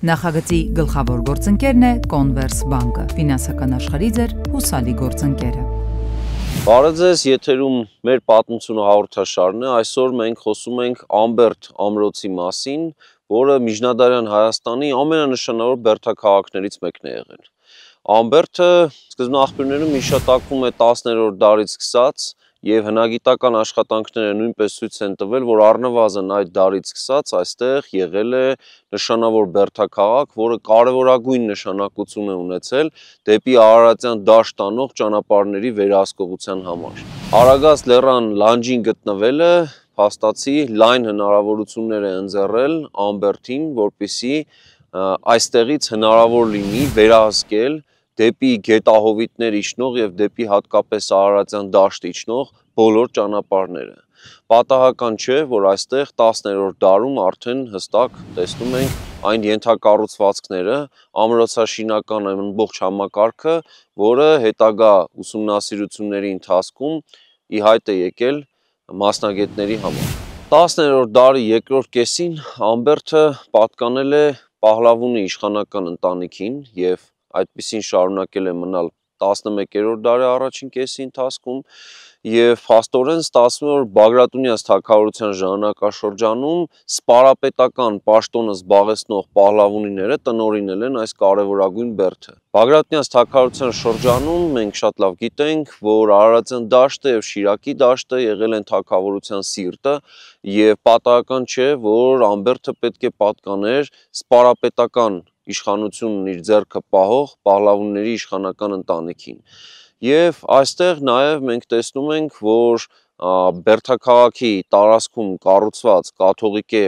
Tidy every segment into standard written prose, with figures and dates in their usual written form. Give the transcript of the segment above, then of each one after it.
Նախագծի գլխավոր գործընկերն է Converse բանկը, ֆինանսական աշխարհի ձեր հուսալի գործընկերը։ Բարև ձեզ, եթերում մեր պատմությունը հաղորդաշարն է։ Այսօր մենք խոսում ենք Ամբերտ ամրոցի մասին, որը միջնադարյան Հայաստանի ամենանշանավոր բերդաքաղաքներից մեկն է եղել։ Ամբերտը սկզբնաղբյուրներում հիշատակվում է 10-րդ դարից սկսած, եւ հնագիտական աշխատանքները նույնպես ցույց են տվել, որ առնվազն այդ դարից սկսած այստեղ եղել է նշանավոր բերդաքաղաք, որը կարևորագույն նշանակություն է ունեցել դեպի Արարատյան դաշտ տանող ճանապարհների վերահսկողության համար։ Արագած լեռան լանջին գտնվելը փաստացի լայն հնարավորություններ է ընձեռել Ամբերտին, որպեսզի այստեղից հնարավոր լինի վերահսկել դեպի գետահովիտներ իջնող եւ դեպի հատկապես Արարատյան դաշտ իջնող բոլոր ճանապարհները։ Պատահական չէ, որ այստեղ 10-րդ դարում արդեն հստակ տեսնում ենք այն ենթակառուցվածքները, ամրոցաշինական ամբողջ համակարգը, որը հետագա ուսումնասիրությունների ընթացքում ի հայտ է եկել մասնագետների համար։ 10-րդ դարի երկրորդ կեսին Ամբերտը պատկանել է Պահլավունի իշխանական ընտանիքին եւ այդպիսին շարունակել է մնալ 11-րդ դարի առաջին կեսի ընթացքում եւ փաստորեն ստացվում է, որ Բագրատունյանց թագավորության ժամանակաշրջանում սպարապետական պաշտոնը զբաղեցնող Պահլավունիները տնօրինել են այս կարևորագույն բերդը։ Բագրատունյանց թագավորության շրջանում մենք շատ լավ գիտենք, որ Արարատյան դաշտը եւ Շիրակի դաշտը եղել են թագավորության սիրտը եւ պատահական չէ, որ Ամբերտը պետք է պատկաներ սպարապետական իշխանությունն իր ձեռքը պահող Պահլավունների իշխանական ընտանիքին։ Եվ այստեղ նաև մենք տեսնում ենք, որ բերդաքաղաքի տարածքում կառուցված կաթողիկե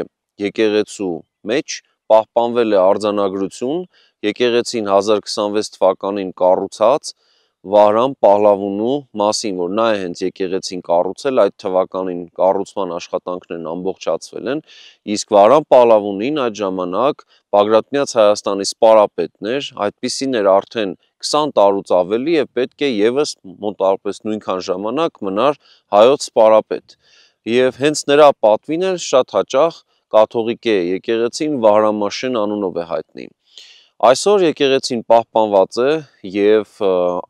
եկեղեցու մեջ պահպանվել է արձանագրություն, եկեղեցին 1026 թվականին կառուցած Վահրամ Պահլավունու մասին, որ նա է հենց եկեղեցին կառուցել, այդ թվականին կառուցման աշխատանքներն ամբողջացվել են, իսկ Վահրամ Պահլավունին այդ ժամանակ Բագրատունյաց Հայաստանի սպարապետն էր, այդպիսին էր արդեն 20 տարուց ավելի եւ պետք է եւս մոտավորապես նույնքան ժամանակ մնար հայոց սպարապետ։ Եվ հենց նրա պատվին էր շատ հաճախ կաթողիկե եկեղեցին Վահրամաշեն անունով է հայտնի։ Այսօր եկեղեցին պահպանված է եւ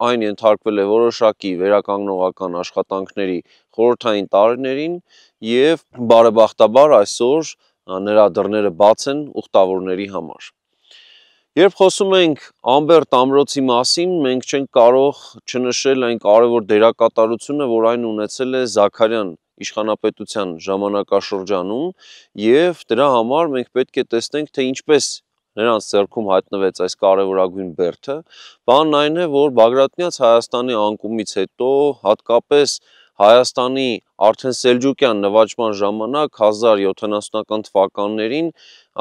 այն ենթարկվել է որոշակի վերականգնողական աշխատանքների խորհրդային տարիներին եւ բարեբախտաբար այսօր նրա դռները բաց են ուխտավորների համար։ Երբ խոսում ենք Ամբերտ ամրոցի մասին, մենք չենք կարող չնշել այն կարևոր դերակատարությունը, որ այն ունեցել է Զաքարյան իշխանապետության ժամանակաշրջանում եւ դրա համար մենք պետք է տեսնենք, թե ինչպես նրանց ձեռքում հայտնվեց այս կարևորագույն բերդը։ Բանն այն է, որ Բագրատունյաց Հայաստանի անկումից հետո հատկապես Հայաստանի արդեն սելջուկյան նվաճման ժամանակ 1070-ական թվականներին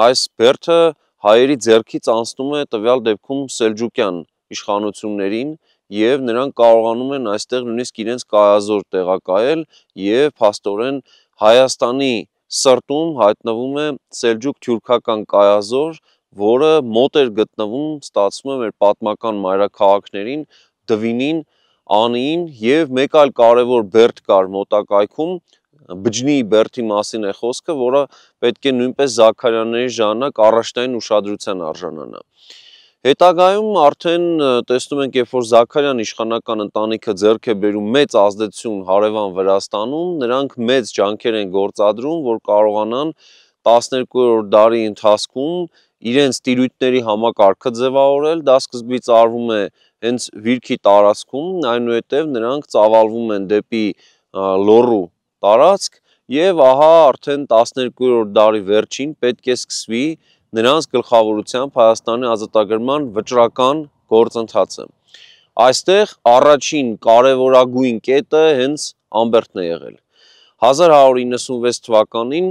այս բերդը հայերի ձեռքից անցնում է տվյալ դեպքում սելջուկյան իշխանություններին եւ նրանք կարողանում են այստեղ նույնիսկ իրենց կայազոր տեղակայել եւ փաստորեն Հայաստանի սրտում հայտնվում է սելջուկ-թյուրքական կայազոր, որը մոտ էր գտնվում, ստացվում է մեր պատմական մայրաքաղաքներին Դվինին, Անիին եւ մեկ այլ կարևոր բերդ կար մոտակայքում, Բջնիի բերդի մասին է խոսքը, որը պետք է նույնպես Զաքարյանների ժամանակ առաջնային ուշադրության արժանանա։ Հետագայում արդեն տեսնում ենք, երբ որ Զաքարյան իշխանական ընտանիքը ձեռք է բերում մեծ ազդեցություն հարևան Վրաստանում, նրանք մեծ ջանքեր են գործադրում, որ կարողանան 12-րդ դարի ընթացքում իրենց տիրույթների համակարգը ձևավորել, դա սկզբից արվում է հենց Վիրքի տարածքում, այնուհետև նրանք ծավալվում են դեպի Լոռու տարածք եւ ահա արդեն 12-րդ դարի վերջին պետք է սկսվի նրանց գլխավորությամբ Հայաստանի ազատագրման վճռական գործընթացը։ Այստեղ առաջին կարևորագույն կետը հենց Ամբերտն է եղել։ 1196 թվականին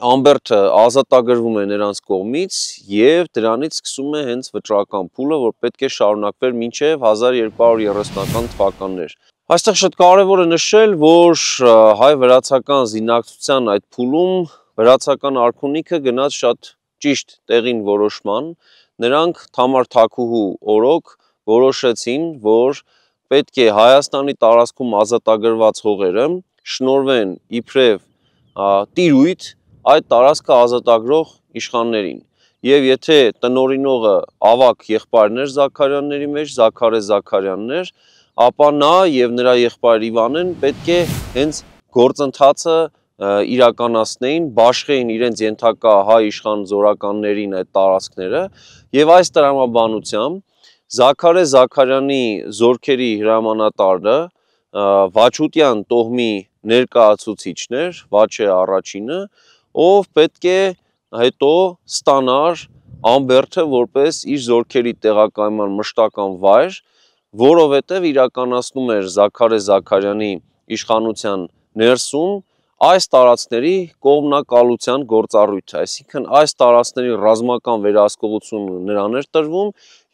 Ամբերտը ազատագրվում է նրանց կողմից եւ դրանից սկսում է հենց վճռական փուլը, որ պետք է շարունակվեր մինչեւ 1230-ական թվականներ։ Այստեղ շատ կարևոր է նշել, որ հայ-վրացական զինակցության այդ փուլում վրացական արքունիքը գնաց շատ ճիշտ տեղին որոշման նրանք Թամար Թաքուհու օրոք որոշեցին, որ պետք է Հայաստանի տարածքում ազատագրված հողերը շնորհվեն իբրև տիրույթ այդ տարածքը ազատագրող իշխաններին։ Եվ եթե տնօրինողը ավագ եղբայրներ Զաքարյանների մեջ, Զաքարե Զաքարյաններ, ապա նա եւ նրա եղբայր Իվանեն պետք է հենց գործընթացը իրականացնեին, բաշխեին իրենց ենթակա հայ իշխան զորականներին այդ տարածքները եւ այս տրամաբանությամբ Զաքարե Զաքարյանի զորքերի հրամանատարը Վաչուտյան տոհմի ներկայացուցիչն էր, Վաչե առաջինը, ով պետք է հետո ստանար Ամբերդը որպես իր զորքերի տեղակայման մշտական վայր, որովհետև իրականացնում էր Զաքարե Զաքարյանի իշխանության ներսում այս տարածքների կողմնակալության գործառույթը, այսինքն այս տարածքների ռազմական վերահսկողությունը նրան էր տրվում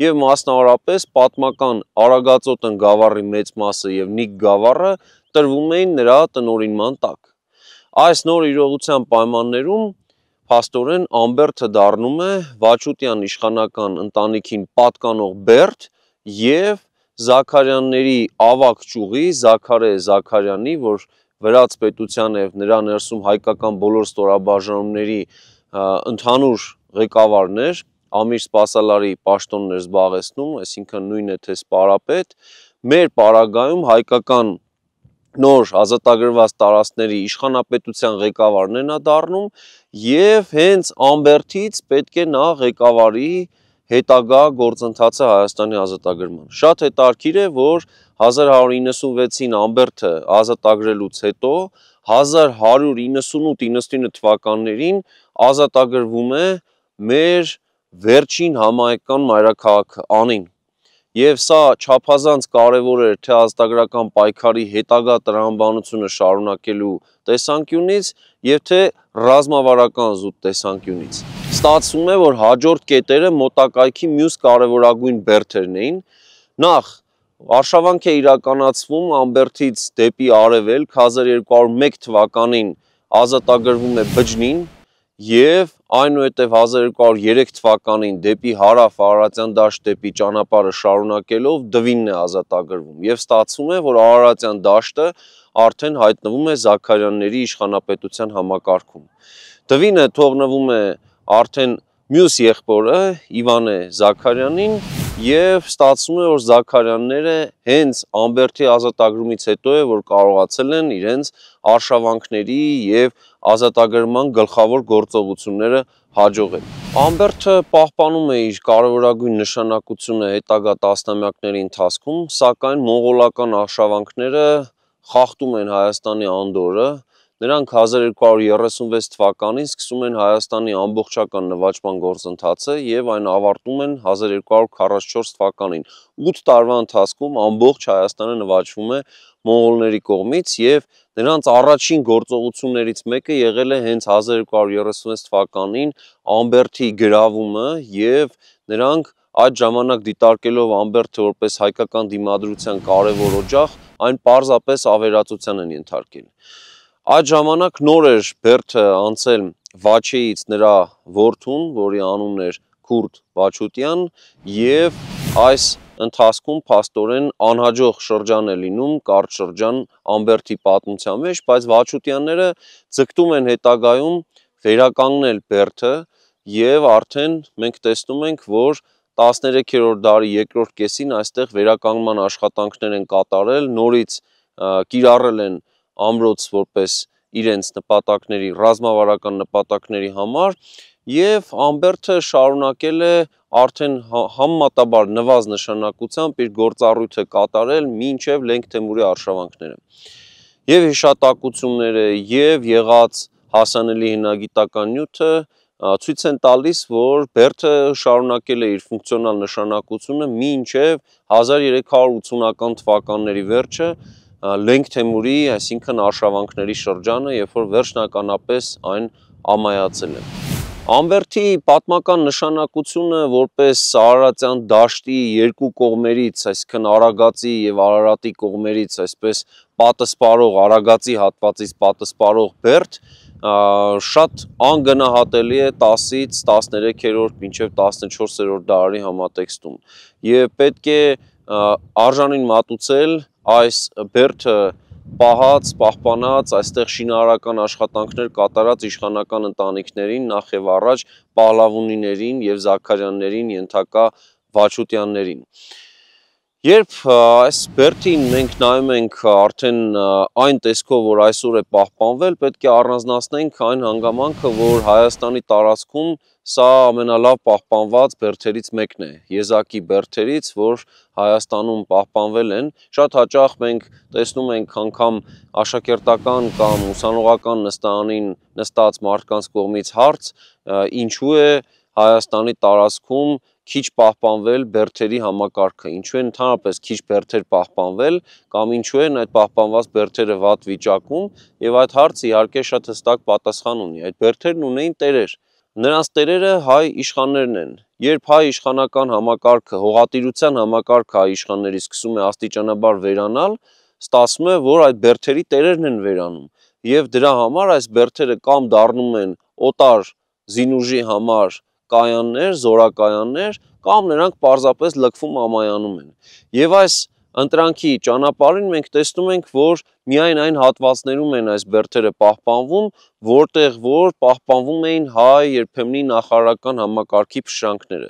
եւ մասնավորապես պատմական Արագածոտ գավառի մեծ մասը եւ Նիկ գավառը տրվում էին նրա տնօրինման տակ։ Այս նոր իրողության պայմաններում փաստորեն Ամբերդը դառնում է Վաչուտյան իշխանական ընտանիքին պատկանող բերդ եւ Զաքարյանների ավագ ճյուղի Զաքարե Զաքարյանի, որ Վրաց պետության եւ նրա ներսում հայկական բոլոր ստորաբաժանումների ընդհանուր ղեկավարն էր, Ամիր Սպասալարի պաշտոնն էր զբաղեցնում, այսինքն նույնն է թե սպարապետ, մեր պարագայում հայկական նոր ազատագրված տարածքների իշխանապետության ղեկավարն է նա դառնում եւ հենց Ամբերդից պետք է նա ղեկավարի հետագա գործընթացը Հայաստանի ազատագրման։ Շատ հետաքրքիր է, որ 1196-ին Ամբերդը ազատագրելուց հետո 1198-99 թվականներին ազատագրվում է մեր վերջին համահայկական մայրաքաղաքը Անին։ Եվ սա չափազանց կարևոր էր թե ազատագրական պայքարի հետագա տրամաբանությունը շարունակելու տեսանկյունից եւ թե ռազմավարական զուտ տեսանկյունից։ Ստացվում է, որ հաջորդ կետերը մոտակայքի մյուս կարևորագույն բերդերն էին։ Նախ արշավանք է իրականացվում Ամբերդից դեպի արևելք 1201 թվականին ազատագրվում է Բջնին եւ այնուհետև 1203 թվականին դեպի հարավ Արարատյան դաշտ դեպի ճանապարհը շարունակելով Դվինն է ազատագրվում եւ ստացվում է, որ Արարատյան դաշտը արդեն հայտնվում է Զաքարյանների իշխանապետության համակարգում։ Դվինը թողնվում է արդեն մյուս եղբորը Իվանե Զաքարյանին եւ ստացվում է, որ Զաքարյանները հենց Ամբերդի ազատագրումից հետո է, որ կարողացել են իրենց արշավանքների եւ ազատագրման գլխավոր գործողությունները հաջողել։ Ամբերդը պահպանում է իր կարևորագույն նշանակությունը հետագա տասնամյակների ընթացքում, սակայն մոնղոլական արշավանքները խախտում են Հայաստանի անդորը, նրանք 1236 թվականին սկսում են Հայաստանի ամբողջական նվաճման գործընթացը եւ այն ավարտում են 1244 թվականին։ 8 տարվա ընթացքում ամբողջ Հայաստանը նվաճվում է մոնղոլների կողմից եւ նրանց առաջին գործողություններից մեկը եղել է հենց 1236 թվականին Ամբերդի գրավումը եւ նրանք այդ ժամանակ դիտարկելով Ամբերդը որպես հայկական դիմադրության կարևոր օջախ, այն պարզապես ավերածության են ենթարկել։ Այդ ժամանակ նոր էր Բերդը անցել Վաչեից նրա որդուն, որի անունն էր Քուրդ Վաչուտյան, եւ այս ընթացքում փաստորեն անհաջող շրջան է լինում, կարճ շրջան Ամբերդի պատմության մեջ, բայց Վաչուտյանները ձգտում են հետագայում վերականգնել Բերդը եւ արդեն մենք տեսնում ենք, որ 13-րդ դարի երկրորդ կեսին այստեղ վերականգնման աշխատանքներ են կատարել, նորից կիրառել են ամրոց որպես իրենց նպատակների, ռազմավարական նպատակների համար եւ Ամբերդը շարունակել է արդեն համեմատաբար նվազ նշանակությամբ իր գործառույթը կատարել մինչև Լենգ Թեմուրի արշավանքները։ Եվ հիշատակությունները եւ եղած հասանելի հնագիտական նյութը ցույց են տալիս, որ Բերդը շարունակել է իր ֆունկցիոնալ նշանակությունը մինչև 1380-ական թվականների վերջը Լենգ Թեմուրի, այսինքն արշավանքների շրջանը, երբ որ վերջնականապես այն ամայացել է։ Ամբերդի պատմական նշանակությունը որպես Արարատյան դաշտի երկու կողմերից, այսինքն Արագածի եւ Արարատի կողմերից, այսպես պատսպարող Արագածի հատվածից պատսպարող Բերդ, շատ անգնահատելի է 10-ից 13-րդ մինչև 14-րդ դարի համատեքստում եւ պետք է արժանին մատուցել այս բերդը պահած, պահպանած, այստեղ շինարարական աշխատանքներ կատարած իշխանական ընտանիքներին, նախ եւ առաջ Պահլավունիներին եւ Զաքարյաններին, ենթակա Վաչուտյաններին։ Երբ այս բերդին մենք նայում ենք արդեն այն տեսքով, որ այսօր է պահպանվել, պետք է առանձնացնենք այն հանգամանքը, որ Հայաստանի տարածքում սա ամենալավ պահպանված բերդերից մեկն է, եզակի բերդերից, որ Հայաստանում պահպանվել են։ Շատ հաճախ մենք տեսնում ենք անգամ աշակերտական կամ ուսանողական նստարանին նստած մարդկանց կողմից հարց, ինչու է Հայաստանի տարածքում քիչ պահպանվել բերդերի համակարգը, ինչու են ընդհանրապես քիչ բերդեր պահպանվել կամ ինչու են այդ պահպանված բերդերը վատ վիճակում, եւ այդ հարցը իհարկե շատ հստակ պատասխան ունի։ Այդ բերդերն ունեին տերեր։ Նրանց տերերը հայ իշխաններն են։ Երբ հայ իշխանական համակարգը, հողատիրության համակարգը հայ իշխանների սկսում է աստիճանաբար վերանալ, ստացվում է, որ այդ բերդերի տերերն են վերանում, եւ դրա համար այս բերդերը կամ դառնում են օտար զինուժի համար կայաններ, զորակայաններ, կամ նրանք պարզապես լքվում ամայանում են։ Եվ այս ընտրանքի ճանապարհին մենք տեսնում ենք, որ միայն այն հատվածներում են այս բերդերը պահպանվում, որտեղ որ պահպանվում էին հայ երբեմնի նախարարական համակարգի փշրանքները։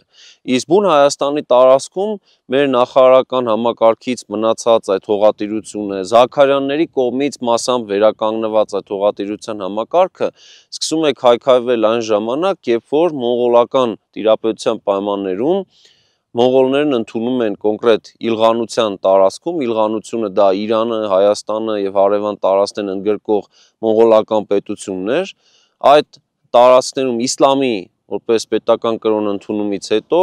Իսկ բուն Հայաստանի տարածքում մեր նախարարական համակարգից մնացած այդ հողատիրությունը, Զաքարյանների կողմից մասամբ վերականգնված այդ հողատիրության համակարգը սկսում է քայքայվել այն ժամանակ, երբ որ մոնղոլական տիրապետության պայմաններում մոնղոլներն ընդունում են կոնկրետ Իլղանության տարածքում, Իլղանությունը դա Իրանը, Հայաստանը եւ հարևան տարածքներն ընդգրկող մոնղոլական պետություններ, այդ տարածքներում իսլամի որպես պետական կրոն ընդունումից հետո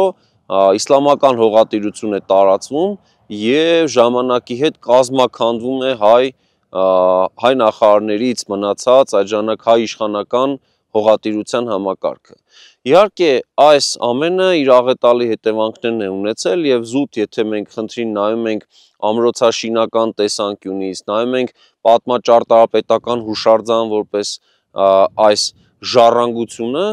իսլամական հողատիրություն է տարածվում եւ ժամանակի հետ կազմաքանդվում է հայ նախարարներից մնացած այդ ժամանակ հայ իշխանական հողատիրության համակարգը։ Իհարկե այս ամենը իր աղետալի հետևանքներն է ունեցել եւ զուտ եթե մենք խնդրին նայում ենք ամրոցաշինական տեսանկյունից, նայում ենք պատմաճարտարապետական հուշարձան որպես այս ժառանգությունը,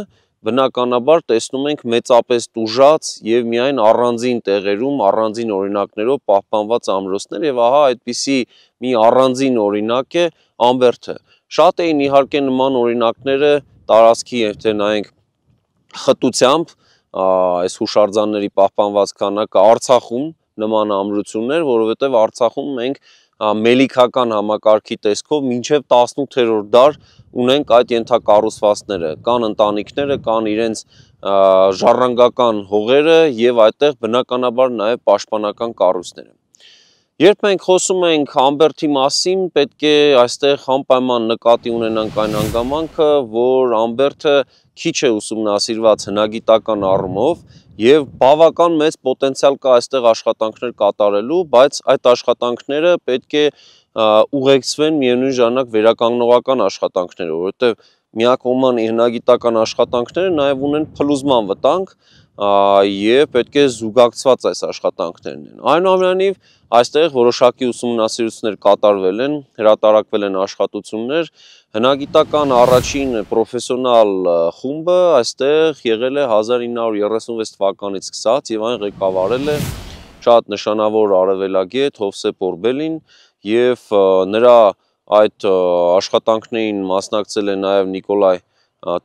բնականաբար տեսնում ենք մեծապես տուժած եւ միայն առանձին տեղերում, առանձին օրինակներով պահպանված ամրոցներ եւ ահա այդպիսի մի առանձին օրինակ է Ամբերդը։ Շատ էին իհարկե նման օրինակները տարածքի, եթե նայենք խտությամբ այս հուշարձանների պահպանված քանակը Արցախում նման ամրություններ, որովհետև Արցախում մենք մելիքական համակարգի տեսքով մինչև 18-րդ դար ունենք այդ ենթակառուցվածքները, կան ընտանիքները, կան իրենց ժառանգական հողերը եւ այդտեղ բնականաբար նաեւ պաշտպանական կառույցները։ Երբ մենք խոսում ենք Ամբերդի մասին, պետք է այստեղ անպայման նկատի ունենանք այն հանգամանքը, որ Ամբերդը քիչ է ուսումնասիրված հնագիտական առումով եւ բավական մեծ պոտենցիալ կա այստեղ աշխատանքներ կատարելու, բայց այդ աշխատանքները պետք է ուղեկցվեն միևնույն ժամանակ վերականգնողական աշխատանքներով, որովհետեւ միակողման հնագիտական աշխատանքները նաեւ ունեն փլուզման վտանգ եւ պետք է զուգակցված այս աշխատանքներն են։ Այնուամենայնիվ այստեղ որոշակի ուսումնասիրություններ կատարվել են, հրատարակվել են աշխատություններ, հնագիտական առաջին պրոֆեսիոնալ խումբը այստեղ եղել է 1936 թվականից սկսած եւ այն ղեկավարել է շատ նշանավոր արևելագետ Հովսեփ Օրբելին եւ նրա այդ աշխատանքներին մասնակցել է նաեւ Նիկոլայ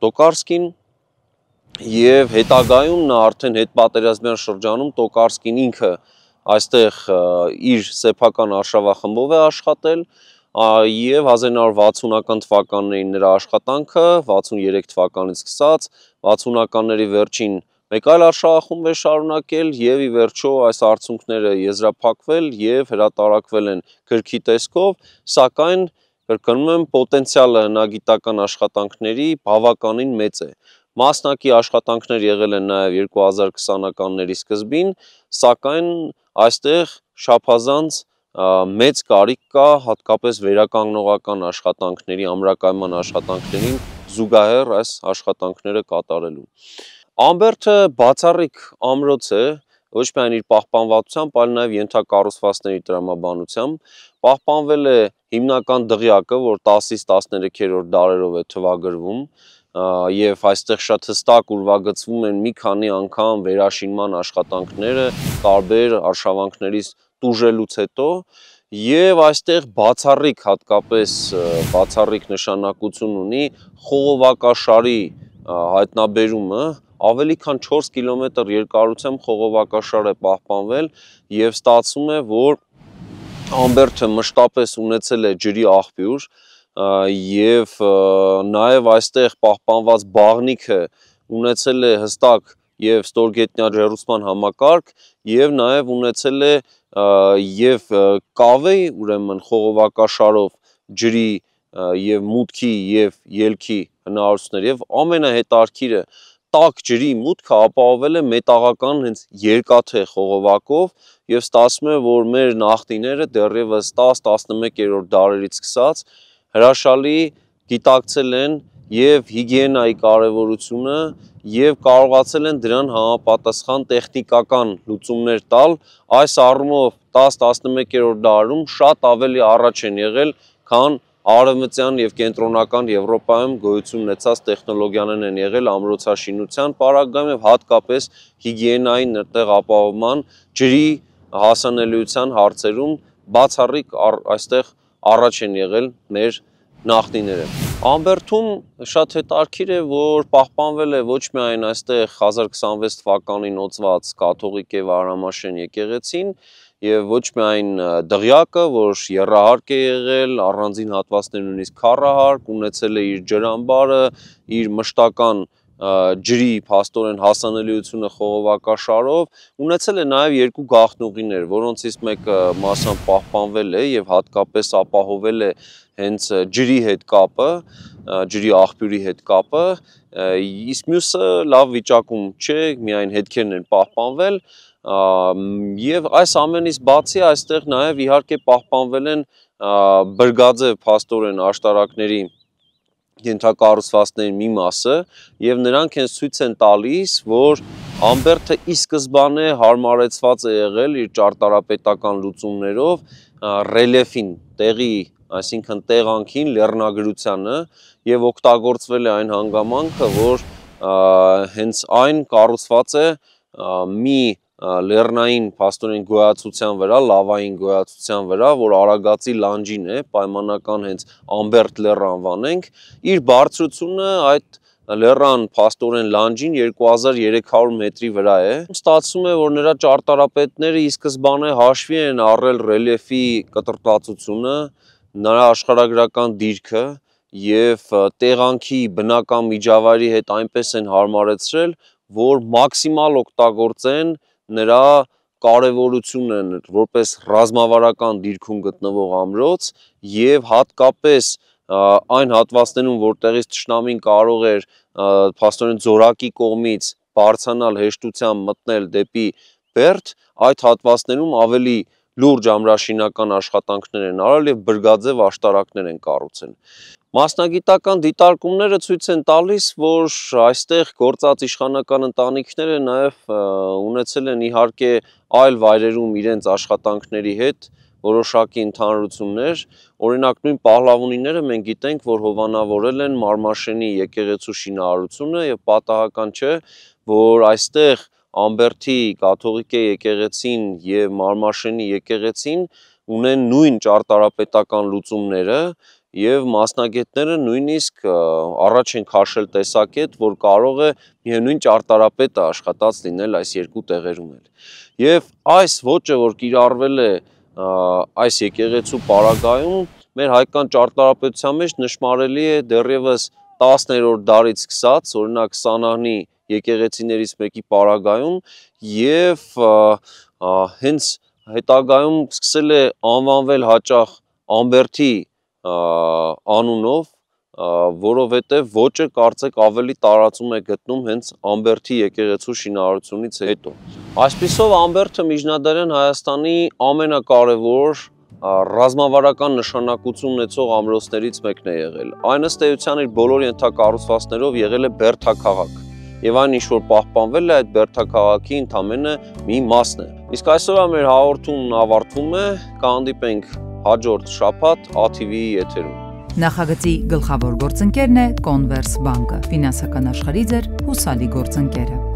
Տոկարսկին եւ հետագայում նա արդեն հետպատերազմյան շրջանում Տոկարսկին ինքը այստեղ իր սեփական արշավախմբով է աշխատել եւ 1960-ական թվականներին նրա աշխատանքը 63 թվականից սկսած 60-ականների վերջին մեկ այլ արշավախումբ է շարունակել եւ ի վերջո այս արդյունքները եզրափակվել եւ հրատարակվել են գրքի տեսքով, սակայն կրկնում եմ պոտենցիալը հնագիտական աշխատանքների բավականին մեծ է։ Մասնակի աշխատանքներ եղել են նաեւ 2020-ականների սկզբին, սակայն այստեղ շափազանց մեծ կարիք կա հատկապես վերականգնողական աշխատանքների, ամրակայման աշխատանքներին զուգահեռ այս աշխատանքները կատարելու։ Ամբերդը բացառիկ ամրոց է, ոչ միայն իր պահպանվածությամբ, այլ նաև ենթակառուցվածքների տրամաբանությամբ, պահպանվել է հիմնական դղյակը, որ 10-ից 13-րդ դարերով է թվագրվում, եւ այստեղ շատ հստակ ուրվագծվում են մի քանի անգամ վերաշինման աշխատանքները տարբեր արշավանքներից տուժելուց հետո եւ այստեղ բացառիկ հատկապես բացառիկ նշանակություն ունի խողովակաշարի հայտնաբերումը ավելի քան 4 կիլոմետր երկարությամբ խողովակաշար է պահպանվել եւ ստացվում է որ Ամբերդը մշտապես ունեցել է ջրի աղբյուր եւ նաեւ այստեղ պահպանված բաղնիքը ունեցել է հստակ եւ ստորգետնյա ջեռուցման համակարգ եւ նաեւ ունեցել է եւ կավե ուրեմն խողովակաշարով ջրի եւ մուտքի եւ ելքի հնարավորություններ եւ ամենահետաքրքիրը տաք ջրի մուտքը ապահովել է մետաղական հենց երկաթե խողովակով եւ ստացվում է որ մեր նախնիները դեռևս 10-11-րդ դարերից սկսած հրաշալի գիտակցել են եւ հիգիենայի կարեւորությունը եւ կարողացել են դրան համապատասխան տեխնիկական լուծումներ տալ այս առումով 10-11-րդ դարում շատ ավելի առաջ են եղել քան Արևմտյան եւ կենտրոնական Եվրոպայում գոյություն ունեցած տեխնոլոգիաներն են եղել ամրոցաշինության պարագայում եւ հատկապես հիգիենայի նրտեղ ապահովման ջրի հասանելիության հարցերում բացառիկ այստեղ առաջ են եղել մեր նախնիները։ Ամբերդում շատ հետաքրքիր է որ պահպանվել է ոչ միայն այստեղ 1026 թվականին ոցված կաթողիկ եւ Արամաշեն եկեղեցին եւ ոչ միայն դղյակը, որ եռահարկ է եղել, առանձին հատվածներ նույնիսկ քառահարկ, ունեցել է իր ջրամբարը, իր մշտական ջրի փաստորեն հասանելիությունը խողովակաշարով, ունեցել է նաեւ երկու գաղտնուղիներ, որոնցից մեկը մասամբ պահպանվել է եւ հատկապես ապահովել է հենց ջրի հետ կապը, ջրի աղբյուրի հետ կապը, իսկ մյուսը լավ վիճակում չէ, միայն հետքերն են պահպանվել եւ այս ամենից բացի այստեղ նաեւ իհարկե պահպանվել են բրգաձև փաստորեն աշտարակների ենթակառուցվածքների մի մասը եւ նրանք հենց ցույց են տալիս որ Ամբերդը ի սկզբանե հարմարեցված է եղել իր ճարտարապետական լուծումներով ռելիեֆին տեղի այսինքն տեղանքին լեռնագրությանը եւ օգտագործվել է այն հանգամանքը որ հենց այն կառուցված է մի լեռնային փաստորեն գոյացության վրա, լավային գոյացության վրա, որ Արագածի լանջին է, պայմանական հենց Ամբերդ լեռ անվանենք, իր բարձրությունը այդ լեռան փաստորեն լանջին 2300 մետրի վրա է։ Ստացվում է, որ նրա ճարտարապետները ի սկզբանե հաշվի են առել ռելիեֆի կտրտվածությունը, նրա աշխարհագրական դիրքը եւ տեղանքի բնական միջավայրի հետ այնպես են հարմարեցրել, որ մաքսիմալ օգտագործեն նրա կարևորությունը որպես ռազմավարական դիրքում գտնվող ամրոց եւ հատկապես այն հատվածներում որտեղից թշնամին կարող էր փաստորեն զորակի կողմից բարձրանալ հեշտությամբ մտնել դեպի Բերդ այդ հատվածներում ավելի լուրջ ամրաշինական աշխատանքներ են արել եւ բրգաձև աշտարակներ են կառուցել Մասնագիտական դիտարկումները ցույց են տալիս, որ այստեղ գործած իշխանական ընտանիքները նաև ունեցել են իհարկե այլ վայրերում իրենց աշխատանքների հետ որոշակի ընդհանրություններ, օրինակ նույն Պահլավունիները մենք գիտենք, որ հովանավորել են Մարմաշենի եկեղեցու շինարարությունը եւ պատահական չէ, որ այստեղ Ամբերդի կաթողիկե եկեղեցին եւ Մարմաշենի եկեղեցին ունեն նույն ճարտարապետական լուծումները Եվ մասնագետները նույնիսկ առաջ են քաշել տեսակետ, որ կարող է միևնույն ճարտարապետը աշխատած լինել այս երկու տեղերում էլ։ Եվ այս ոճը, որ կիրառվել է այս եկեղեցու պարագայում, մեր հայկական ճարտարապետության մեջ նշմարելի է դեռևս 10-րդ դարից սկսած, օրինակ Սանահնի եկեղեցիներից մեկի պարագայում եւ հենց հետագայում սկսել է անվանվել հաճախ Ամբերդի անունով, որովհետև ոճը կարծեք ավելի տարածում է գտնում հենց Ամբերդի եկեղեցու շինարարությունից հետո։ Այսպիսով Ամբերդը միջնադարյան Հայաստանի ամենակարևոր ռազմավարական նշանակություն ունեցող ամրոցներից մեկն է եղել։ Այն ըստ էության իր բոլոր ենթակառուցվածքներով եղել է բերդաքաղաք։ Եվ այն ինչ որ պահպանվել է այդ բերդաքաղաքի ընդամենը մի մասն է։ Իսկ այսօր մեր հաղորդումն ավարտվում է, կհանդիպենք հաջորդ շաբաթ ATV-ի եթերում։ Նախագծի գլխավոր գործընկերն է Converse Bank-ը, ֆինանսական աշխարհի ձեր հուսալի գործընկերը։